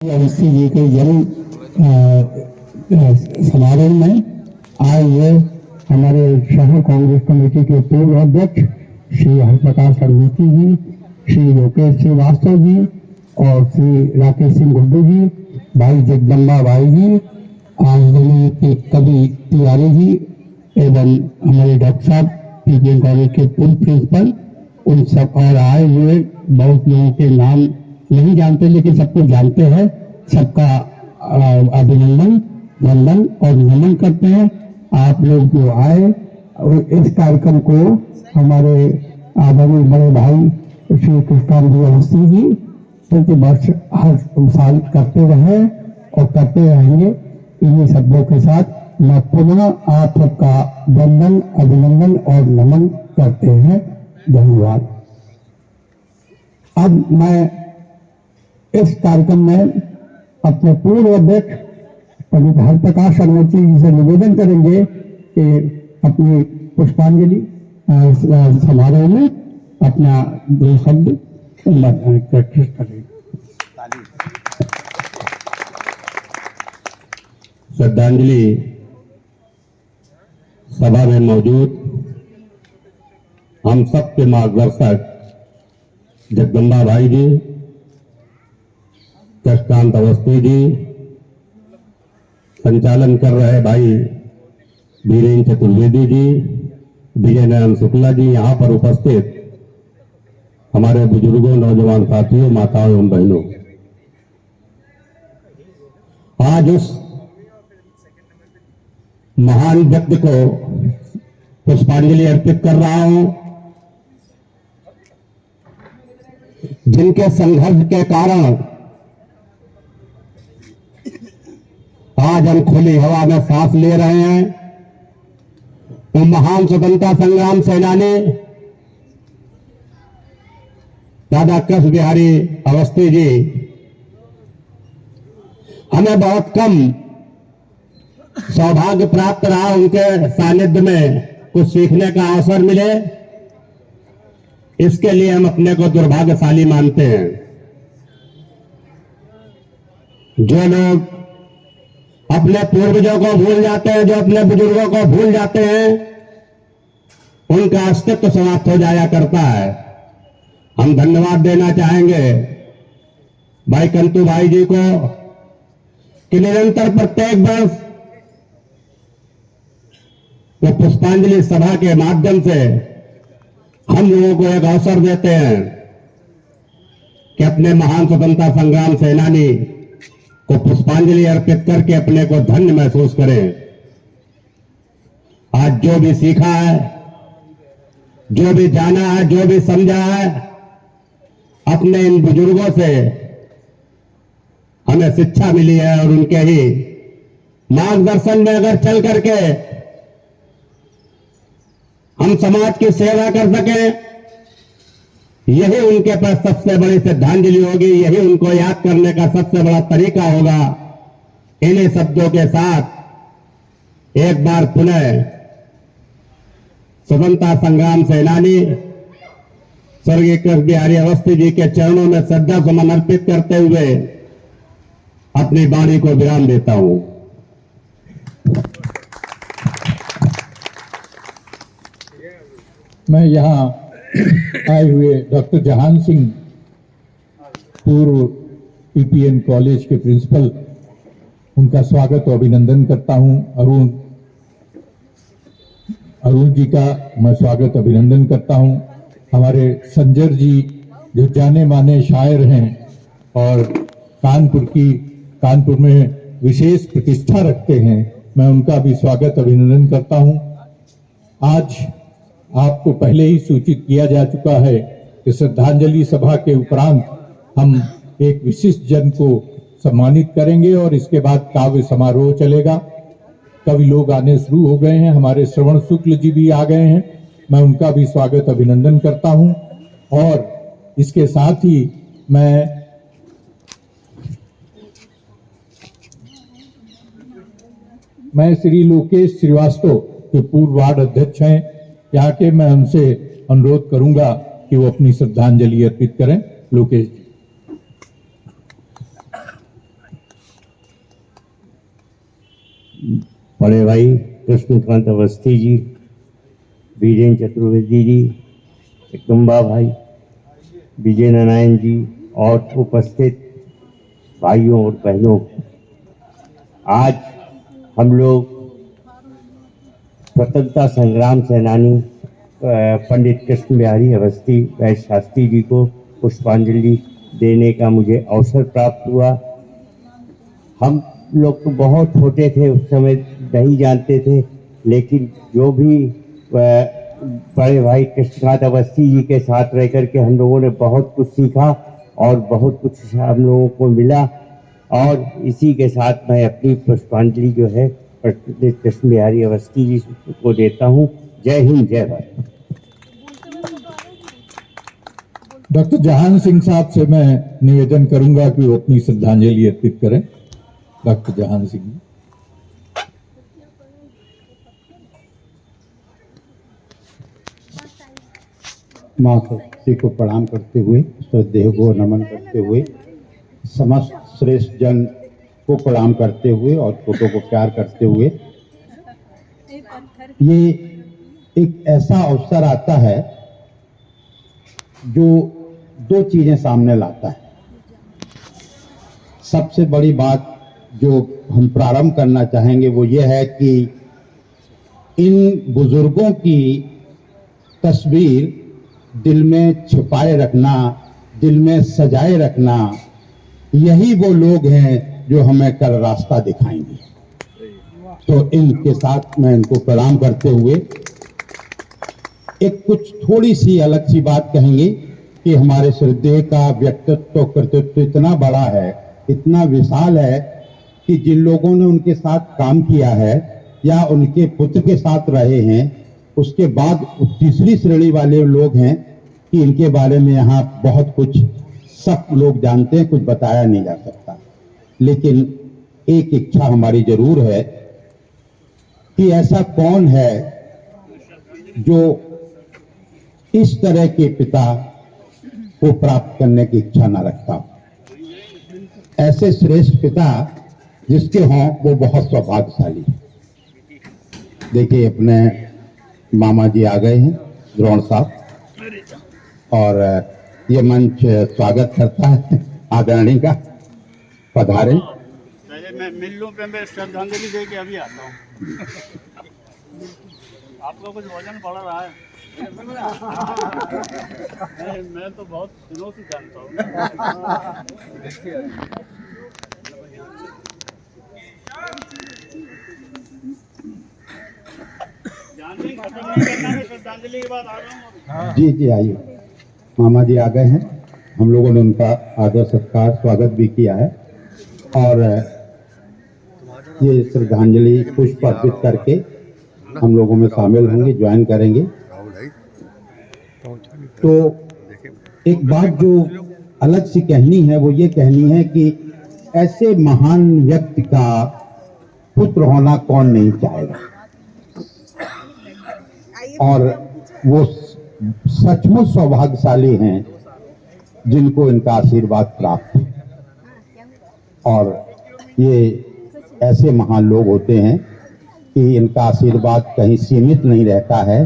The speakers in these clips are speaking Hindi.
अवस्थी जी के जन्म समारोह में आज ये हमारे शहर कांग्रेस कमेटी के पूर्व अध्यक्ष श्री हरिप्रकाश अरूची जी, श्री लोकेश श्रीवास्तव जी और श्री राकेश सिंह गुड्डू जी, भाई जगदम्बा भाई जी, आंजनी के कवि तिवारी जी एवं हमारे डॉक्टर साहब पीजीएम कॉलेज के पूर्व प्रिंसिपल, उन सब और आए हुए बहुत लोगों के नाम नहीं जानते लेकिन सबको जानते हैं। सबका अभिनंदन, वंदन और नमन करते हैं। आप लोग जो आए और इस कार्यक्रम को हमारे आदरणीय बड़े भाई श्री कृष्णानंद जी अवस्थी जी प्रति वर्ष हर साल करते रहे और करते रहेंगे। इन्हीं शब्दों के साथ मैं पुनः आप सबका वंदन, अभिनंदन और नमन करते हैं। धन्यवाद। अब मैं इस कार्यक्रम में अपने पूर्व अध्यक्ष पंडित हरिप्रकाश अरूची जी से निवेदन करेंगे कि अपनी पुष्पांजलि समारोह में अपना दो शब्द प्रैक्टिस करें। श्रद्धांजलि सभा में मौजूद हम सबके मार्गदर्शक जगदम्बा भाई जी, कृष्णानंद अवस्थी जी, संचालन कर रहे भाई वीरेंद्र चतुर्वेदी जी, विजय नारायण शुक्ला जी, यहाँ पर उपस्थित हमारे बुजुर्गों, नौजवान साथियों, माताओं एवं बहनों, आज उस महान व्यक्ति को पुष्पांजलि अर्पित कर रहा हूं जिनके संघर्ष के कारण आज हम खुली हवा में सांस ले रहे हैं। वो महान स्वतंत्रता संग्राम सेनानी दादा कृष्ण बिहारी अवस्थी जी, हमें बहुत कम सौभाग्य प्राप्त रहा उनके सानिध्य में कुछ सीखने का अवसर मिले, इसके लिए हम अपने को दुर्भाग्यशाली मानते हैं। जो लोग अपने पूर्वजों को भूल जाते हैं, जो अपने बुजुर्गों को भूल जाते हैं, उनका अस्तित्व समाप्त हो जाया करता है। हम धन्यवाद देना चाहेंगे भाई कंतु भाई जी को कि निरंतर प्रत्येक वर्ष वो पुष्पांजलि सभा के माध्यम से हम लोगों को एक अवसर देते हैं कि अपने महान स्वतंत्रता संग्राम सेनानी को पुष्पांजलि अर्पित करके अपने को धन्य महसूस करें। आज जो भी सीखा है, जो भी जाना है, जो भी समझा है, अपने इन बुजुर्गों से हमें शिक्षा मिली है और उनके ही मार्गदर्शन में अगर चल करके हम समाज की सेवा कर सकें, यही उनके पास सबसे बड़ी श्रद्धांजलि होगी, यही उनको याद करने का सबसे बड़ा तरीका होगा। इन्हीं शब्दों के साथ एक बार पुनः स्वतंत्रता संग्राम सेनानी स्वर्गीय कृष्ण बिहारी अवस्थी जी के चरणों में श्रद्धा सुमन अर्पित करते हुए अपनी वाणी को विराम देता हूं। मैं यहाँ आए हुए डॉक्टर जहान सिंह, पूर्व पीपीएन कॉलेज के प्रिंसिपल, उनका स्वागत और अभिनंदन करता हूँ। अरुण जी का मैं स्वागत अभिनंदन करता हूँ। हमारे संजर जी जो जाने माने शायर हैं और कानपुर में विशेष प्रतिष्ठा रखते हैं, मैं उनका भी स्वागत अभिनंदन करता हूँ। आज आपको पहले ही सूचित किया जा चुका है कि श्रद्धांजलि सभा के उपरांत हम एक विशिष्ट जन को सम्मानित करेंगे और इसके बाद काव्य समारोह चलेगा। कवि लोग आने शुरू हो गए हैं, हमारे श्रवण शुक्ल जी भी आ गए हैं, मैं उनका भी स्वागत अभिनंदन करता हूं। और इसके साथ ही मैं श्री लोकेश श्रीवास्तव जो पूर्व वार्ड अध्यक्ष हैं यहाँ के, मैं उनसे अनुरोध करूंगा कि वो अपनी श्रद्धांजलि अर्पित करें। लोकेश जी। बड़े भाई कृष्णकांत अवस्थी जी, वीरेंद्र चतुर्वेदी जी, कुंबा भाई, विजय नारायण जी और उपस्थित भाइयों और बहनों, आज हम लोग स्वतंत्रता संग्राम सेनानी पंडित कृष्ण बिहारी अवस्थी वैश्य शास्त्री जी को पुष्पांजलि देने का मुझे अवसर प्राप्त हुआ। हम लोग तो बहुत छोटे थे उस समय, नहीं जानते थे, लेकिन जो भी बड़े भाई कृष्णकांत अवस्थी जी के साथ रह करके हम लोगों ने बहुत कुछ सीखा और बहुत कुछ हम लोगों को मिला। और इसी के साथ मैं अपनी पुष्पांजलि जो है पंडित कृष्ण बिहारी अवस्थी जी को देता हूँ। जय हिंद, जय भारत। डॉक्टर जहान सिंह साहब से मैं निवेदन करूंगा कि वो अपनी श्रद्धांजलि अर्पित करें। डॉक्टर जहान सिंह जी। माँ सरस्वती को प्रणाम करते हुए, श्रद्धेय को नमन करते हुए, समस्त श्रेष्ठ जन को प्रणाम करते हुए और फोटो को प्यार करते हुए, ये एक ऐसा अवसर आता है जो दो चीजें सामने लाता है। सबसे बड़ी बात जो हम प्रारंभ करना चाहेंगे वो ये है कि इन बुजुर्गों की तस्वीर दिल में छिपाए रखना, दिल में सजाए रखना, यही वो लोग हैं जो हमें कल रास्ता दिखाएंगे। तो इनके साथ मैं इनको प्रणाम करते हुए एक कुछ थोड़ी सी अलग सी बात कहेंगे कि हमारे श्रद्धेय का व्यक्तित्व कर्तृत्व इतना बड़ा है, इतना विशाल है कि जिन लोगों ने उनके साथ काम किया है या उनके पुत्र के साथ रहे हैं, उसके बाद तीसरी श्रेणी वाले लोग हैं कि इनके बारे में यहाँ बहुत कुछ सब लोग जानते हैं, कुछ बताया नहीं जा सकता। लेकिन एक इच्छा हमारी जरूर है कि ऐसा कौन है जो इस तरह के पिता को प्राप्त करने की इच्छा न रखता। ऐसे श्रेष्ठ पिता जिसके हों वो बहुत सौभाग्यशाली। देखिए अपने मामा जी आ गए हैं, द्रोण साहब, और ये मंच स्वागत करता है आदरणीय का। पधारे। पहले मैं मिल लूं, पे मैं श्रद्धांजलि दे के अभी आता हूँ। आपका कुछ वजन बढ़ रहा है। मैं तो बहुत दिनों से जानता हूँ। जानने खत्म नहीं करना, मैं श्रद्धांजलि के बाद आ रहा हूँ। जी जी आइए। मामा जी आ गए हैं, हम लोगों ने उनका आदर सत्कार स्वागत भी किया है और ये श्रद्धांजलि पुष्प अर्पित करके हम लोगों में शामिल होंगे, ज्वाइन करेंगे। तो एक बात जो अलग सी कहनी है वो ये कहनी है कि ऐसे महान व्यक्ति का पुत्र होना कौन नहीं चाहेगा, और वो सचमुच सौभाग्यशाली हैं जिनको इनका आशीर्वाद प्राप्त है। और ये ऐसे महान लोग होते हैं कि इनका आशीर्वाद कहीं सीमित नहीं रहता है।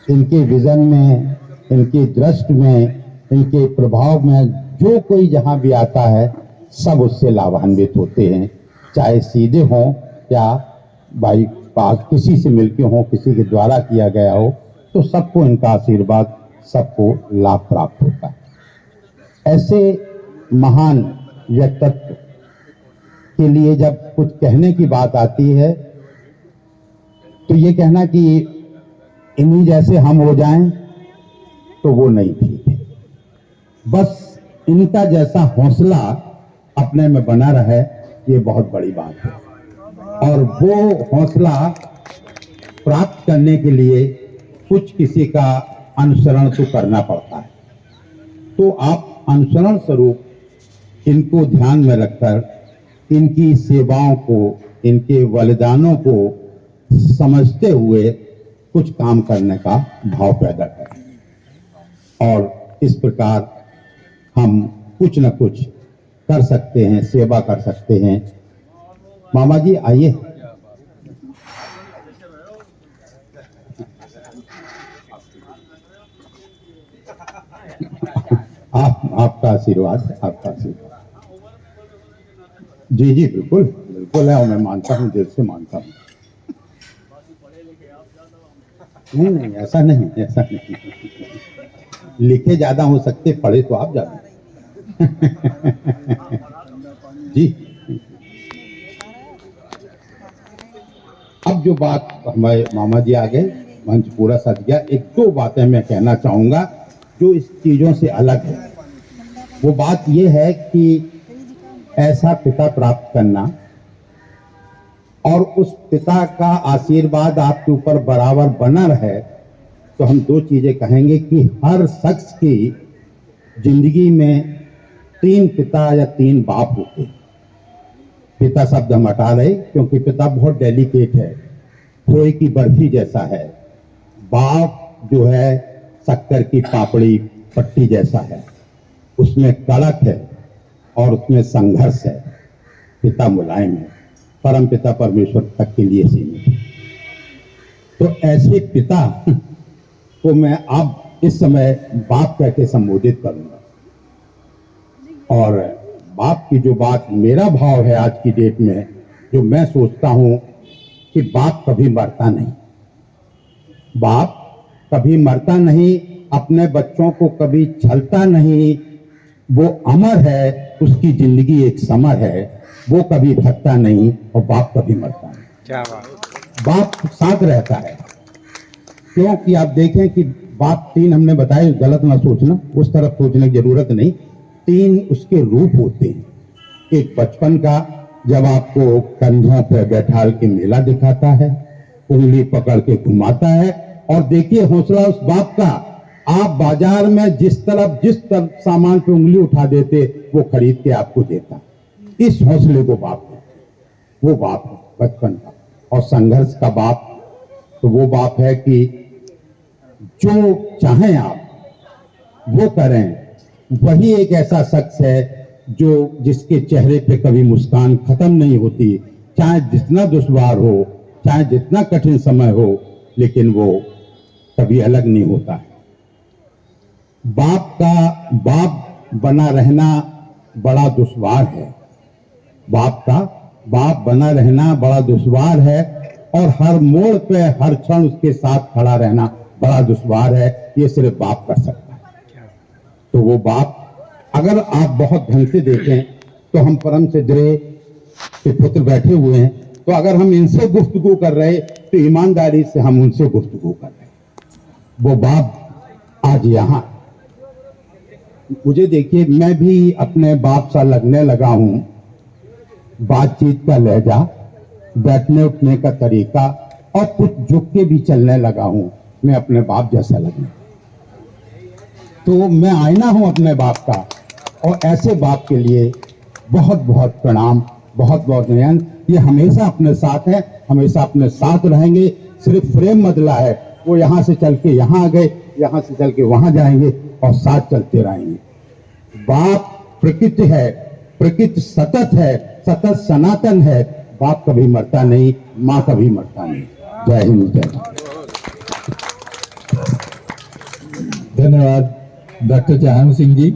इनके विजन में, इनकी दृष्टि में, इनके प्रभाव में जो कोई जहां भी आता है सब उससे लाभान्वित होते हैं, चाहे सीधे हों या भाई पास किसी से मिलके हों, किसी के द्वारा किया गया हो, तो सबको इनका आशीर्वाद, सबको लाभ प्राप्त होता है। ऐसे महान व्यक्तित्व के लिए जब कुछ कहने की बात आती है तो ये कहना कि इन्हीं जैसे हम हो जाएं तो वो नहीं ठीक है। बस इनका जैसा हौसला अपने में बना रहे, ये बहुत बड़ी बात है। और वो हौसला प्राप्त करने के लिए कुछ किसी का अनुसरण तो करना पड़ता है। तो आप अनुसरण स्वरूप इनको ध्यान में रखकर इनकी सेवाओं को, इनके बलिदानों को समझते हुए कुछ काम करने का भाव पैदा करें, और इस प्रकार हम कुछ न कुछ कर सकते हैं, सेवा कर सकते हैं। मामा जी आइए, आपका आशीर्वाद, आपका आशीर्वाद। जी जी बिल्कुल बिल्कुल है, और मैं मानता हूँ, दिल से मानता हूँ। नहीं नहीं, ऐसा नहीं, ऐसा नहीं। लिखे ज्यादा हो सकते, पढ़े तो आप ज्यादा। जी। अब जो बात, हमारे मामा जी आ गए, मंच पूरा सज गया। एक दो बातें मैं कहना चाहूंगा जो इस चीजों से अलग है। वो बात ये है कि ऐसा पिता प्राप्त करना और उस पिता का आशीर्वाद आपके ऊपर बराबर बना रहे, तो हम दो चीजें कहेंगे कि हर शख्स की जिंदगी में 3 पिता या 3 बाप होते हैं। पिता शब्द हम हटा रहे क्योंकि पिता बहुत डेलिकेट है, खोए की बर्फी जैसा है। बाप जो है शक्कर की पापड़ी पट्टी जैसा है, उसमें कड़क है और उसमें संघर्ष है। पिता मुलायम है, परम पिता परमेश्वर तक के लिए सीमित है। तो ऐसे पिता को मैं अब इस समय बाप कह के संबोधित करूंगा। और बाप की जो बात, मेरा भाव है आज की डेट में, जो मैं सोचता हूं कि बाप कभी मरता नहीं। बाप कभी मरता नहीं, अपने बच्चों को कभी छलता नहीं। वो अमर है, उसकी जिंदगी एक समर है, वो कभी थकता नहीं और बाप कभी मरता नहीं। क्या बात। बाप साथ रहता है, क्योंकि आप देखें कि बाप 3 हमने बताए, गलत ना सोचना, उस तरफ सोचने की जरूरत नहीं। 3 उसके रूप होते हैं। एक बचपन का, जब आपको कंधों पर बैठाल के मेला दिखाता है, उंगली पकड़ के घुमाता है, और देखिए हौसला उस बाप का, आप बाजार में जिस तरफ सामान पे उंगली उठा देते, वो खरीद के आपको देता। इस हौसले को बाप देते। वो बाप है बचपन का। और संघर्ष का बाप, तो वो बाप है कि जो चाहें आप वो करें। वही एक ऐसा शख्स है जो जिसके चेहरे पे कभी मुस्कान खत्म नहीं होती, चाहे जितना दुश्वार हो, चाहे जितना कठिन समय हो, लेकिन वो कभी अलग नहीं होता है। बाप का बाप बना रहना बड़ा दुश्वार है। बाप का बाप बना रहना बड़ा दुश्वार है, और हर मोड़ पे हर क्षण उसके साथ खड़ा रहना बड़ा दुश्वार है। ये सिर्फ बाप कर सकता है। तो वो बाप, अगर आप बहुत ढंग से देखें तो हम परम सिद्धरे के पुत्र बैठे हुए हैं, तो अगर हम इनसे गुफ्तगू कर रहे तो ईमानदारी से हम उनसे गुफ्तगू कर रहे। वो बाप आज यहाँ, मुझे देखिए, मैं भी अपने बाप सा लगने लगा हूं। बातचीत का लहजा, बैठने उठने का तरीका, और कुछ झुक के भी चलने लगा हूं। मैं अपने बाप जैसा लगने, तो मैं आईना हूं अपने बाप का। और ऐसे बाप के लिए बहुत बहुत प्रणाम, बहुत बहुत नयन। ये हमेशा अपने साथ है, हमेशा अपने साथ रहेंगे। सिर्फ फ्रेम बदला है, वो यहाँ से चल के यहाँ आ गए, यहाँ से चल के वहां जाएंगे, और साथ चलते रहेंगे। बाप प्रकृति है, प्रकृति सतत है, सतत सनातन है। बाप कभी मरता नहीं, माँ कभी मरता नहीं। जय हिंद, जय भारत। धन्यवाद डॉक्टर जहान सिंह जी।